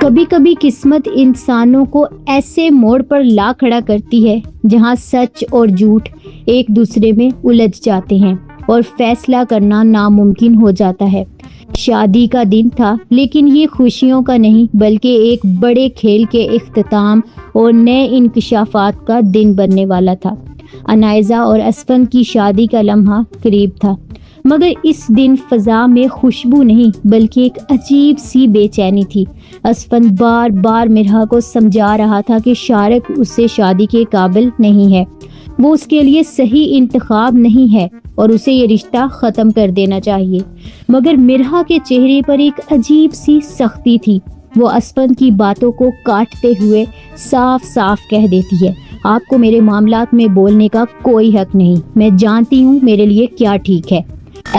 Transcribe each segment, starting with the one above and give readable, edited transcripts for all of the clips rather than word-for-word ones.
کبھی کبھی قسمت انسانوں کو ایسے موڑ پر لا کھڑا کرتی ہے جہاں سچ اور جھوٹ ایک دوسرے میں الجھ جاتے ہیں اور فیصلہ کرنا ناممکن ہو جاتا ہے۔ شادی کا دن تھا، لیکن یہ خوشیوں کا نہیں بلکہ ایک بڑے کھیل کے اختتام اور نئے انکشافات کا دن بننے والا تھا۔ انائزہ اور اسفند کی شادی کا لمحہ قریب تھا، مگر اس دن فضا میں خوشبو نہیں بلکہ ایک عجیب سی بے چینی تھی۔ اسفند بار بار مرحا کو سمجھا رہا تھا کہ شارق اس سے شادی کے قابل نہیں ہے، وہ اس کے لیے صحیح انتخاب نہیں ہے اور اسے یہ رشتہ ختم کر دینا چاہیے، مگر مرحا کے چہرے پر ایک عجیب سی سختی تھی۔ وہ اسفند کی باتوں کو کاٹتے ہوئے صاف صاف کہہ دیتی ہے، آپ کو میرے معاملات میں بولنے کا کوئی حق نہیں، میں جانتی ہوں میرے لیے کیا ٹھیک ہے۔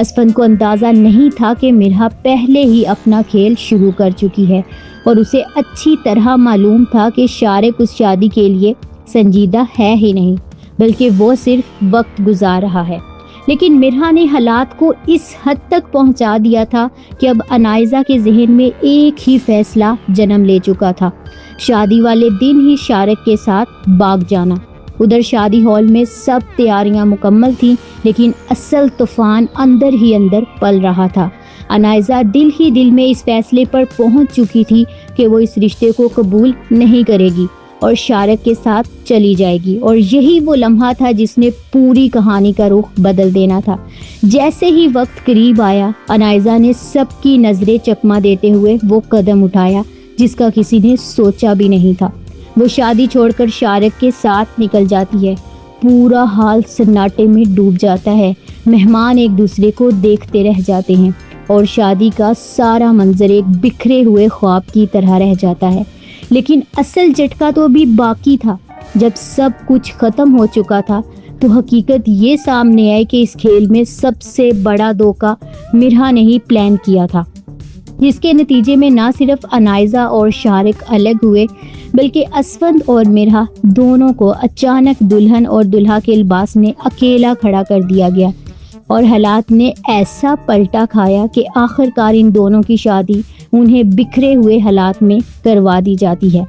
اسفند کو اندازہ نہیں تھا کہ مرحا پہلے ہی اپنا کھیل شروع کر چکی ہے اور اسے اچھی طرح معلوم تھا کہ شارق اس شادی کے لیے سنجیدہ ہے ہی نہیں بلکہ وہ صرف وقت گزار رہا ہے۔ لیکن مرحا نے حالات کو اس حد تک پہنچا دیا تھا کہ اب انائزہ کے ذہن میں ایک ہی فیصلہ جنم لے چکا تھا، شادی والے دن ہی شارق کے ساتھ بھاگ جانا۔ ادھر شادی ہال میں سب تیاریاں مکمل تھیں، لیکن اصل طوفان اندر ہی اندر پل رہا تھا۔ انائزہ دل ہی دل میں اس فیصلے پر پہنچ چکی تھی کہ وہ اس رشتے کو قبول نہیں کرے گی اور شارق کے ساتھ چلی جائے گی، اور یہی وہ لمحہ تھا جس نے پوری کہانی کا رخ بدل دینا تھا۔ جیسے ہی وقت قریب آیا، انائزہ نے سب کی نظریں چکما دیتے ہوئے وہ قدم اٹھایا جس کا کسی نے سوچا بھی نہیں تھا۔ وہ شادی چھوڑ کر شارق کے ساتھ نکل جاتی ہے۔ پورا حال سناٹے میں ڈوب جاتا ہے، مہمان ایک دوسرے کو دیکھتے رہ جاتے ہیں اور شادی کا سارا منظر ایک بکھرے ہوئے خواب کی طرح رہ جاتا ہے۔ لیکن اصل جھٹکا تو ابھی باقی تھا۔ جب سب کچھ ختم ہو چکا تھا تو حقیقت یہ سامنے آئی کہ اس کھیل میں سب سے بڑا دھوکہ مرحا نے ہی پلان کیا تھا، جس کے نتیجے میں نہ صرف انائزہ اور شارق الگ ہوئے بلکہ اسفند اور مرحا دونوں کو اچانک دلہن اور دلہا کے لباس میں اکیلا کھڑا کر دیا گیا، اور حالات نے ایسا پلٹا کھایا کہ آخرکار ان دونوں کی شادی انہیں بکھرے ہوئے حالات میں کروا دی جاتی ہے۔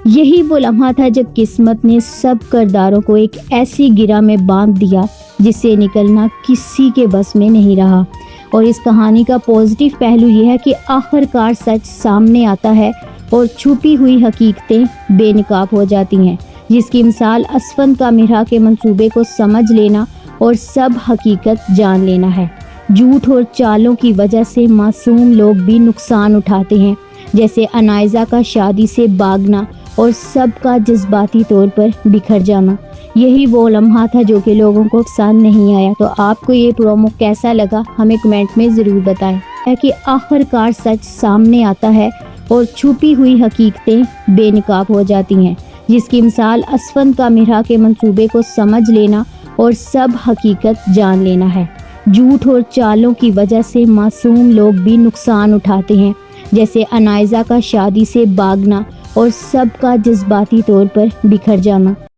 یہی وہ لمحہ تھا جب قسمت نے سب کرداروں کو ایک ایسی گرہ میں باندھ دیا جس سے نکلنا کسی کے بس میں نہیں رہا۔ اور اس کہانی کا پازیٹیو پہلو یہ ہے کہ آخرکار سچ سامنے آتا ہے اور چھپی ہوئی حقیقتیں بے نقاب ہو جاتی ہیں، جس کی مثال اسفند کا مرحا کے منصوبے کو سمجھ لینا اور سب حقیقت جان لینا ہے۔ جھوٹ اور چالوں کی وجہ سے معصوم لوگ بھی نقصان اٹھاتے ہیں، جیسے انائزہ کا شادی سے بھاگنا اور سب کا جذباتی طور پر بکھر جانا۔ یہی وہ لمحہ تھا جو کہ لوگوں کو پسند نہیں آیا۔ تو آپ کو یہ پرومو کیسا لگا ہمیں کمنٹ میں ضرور بتائیں۔ ہے کہ آخرکار سچ سامنے آتا ہے اور چھپی ہوئی حقیقتیں بے نقاب ہو جاتی ہیں، جس کی مثال اسفند کا مرحا کے منصوبے کو سمجھ لینا اور سب حقیقت جان لینا ہے۔ جھوٹ اور چالوں کی وجہ سے معصوم لوگ بھی نقصان اٹھاتے ہیں، جیسے انائزہ کا شادی سے بھاگنا اور سب کا جذباتی طور پر بکھر جانا۔